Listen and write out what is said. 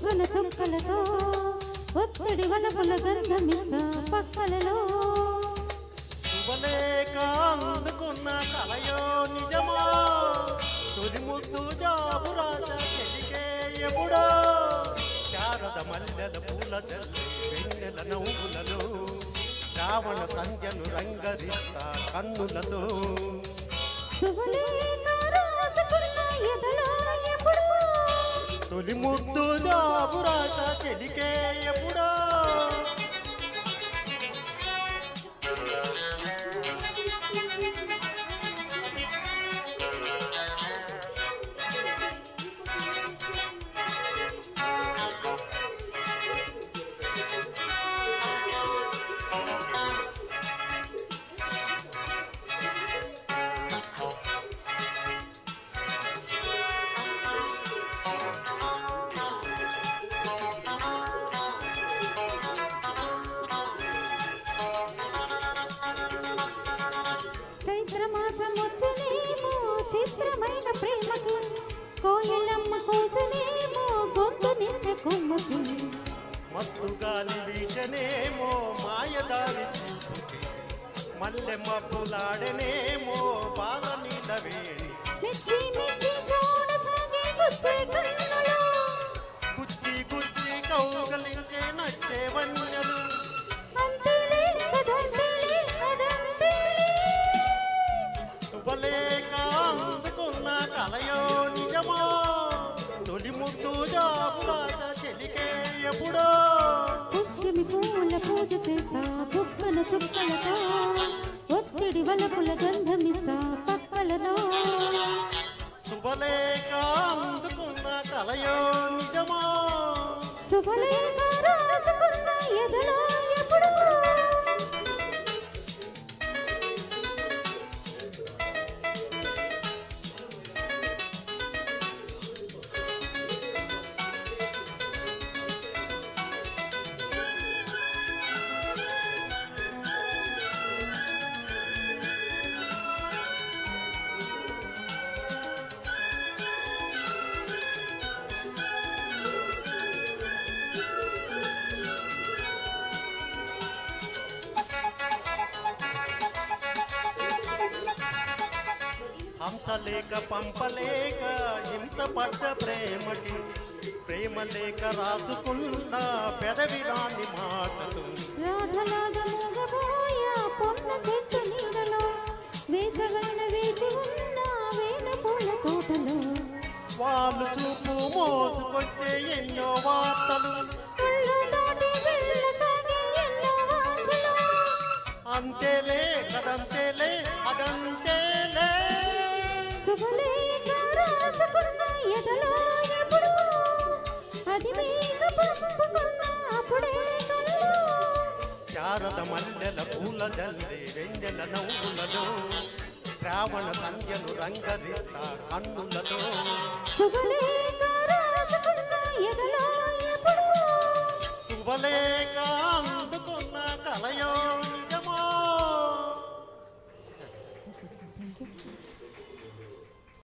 బుగ్గన చుక్కలతో ఒత్తిడి వనపుల గంధమిస్తా పక్కలలో శుభలేఖ అందుకున్న కలయో నిజమా తొలి ముద్దు జాబు రాస చెలికే ఎప్పుడో శారద మల్లెల పూల జల్లి వెన్నెల నవ్వులలో శ్రావణ సంధ్యను రంగరిస్తా కన్నులతో తొలి ముద్దు జాబు రాస చెలికే ఎప్పుడో చిత్రమైన ప్రేమకి కోయిలమ్మ కోసనేమో గొంతు నించే కొమ్మకి మత్తు గాలి వీచనేమో మాయదారి చూపుకి మల్లె మబ్బులాడనేమో బాల నీడవేణి మిచ్చి మిచ్చి చూడసాగే గుచ్చే కన్నులు గుచ్చి గుచ్చి కౌగలించే నచ్చే వన్యలు అంతేలే అదంతేలే అదంతేలే శుభలేఖ అందుకున్న కలయో నిజమా తొలి ముద్దు జాబు రాస చెలికే ఎప్పుడో పుష్యమి పూల పూజ చేసా బుగ్గన చుక్కలతో ఒత్తిడి వలపుల గంధమిస్తా పక్కలలో శుభలేఖ అందుకున్న కలయో నిజమా శుభలేఖ రాసుకున్న ఎదలో ఎప్పుడు హంసలేక పంపలేక హింస పడ్డ ప్రేమకి ప్రేమ లేక రాసుకున్న పెదవి రాని మాటలు రాధలాగా మూగబోయా పొన్న చెట్టు నీడలో వేసవైన వేచి ఉన్న వేణ పూల తోటలో వాళ్ళు చూపు మోసుకొచ్చే ఎన్నో వార్తలు కళ్ళు దాటి వెళ్ళసాగే ఎన్నో వాంఛలు అంతేలే అదంతేలే అదంతేలే శుభలేఖ రాసుకున్న ఎదలో ఎప్పుడు అది మీకు పంపుకున్న అప్పుడే కళ్ళు శారద మల్లెల పూల జల్లి వెన్నెల నవ్వులలో శ్రావణ సంధ్యను రంగరిస్తా కన్నులతో శుభలేఖ రాసుకున్న ఎదలో ఎప్పుడు శుభలేఖ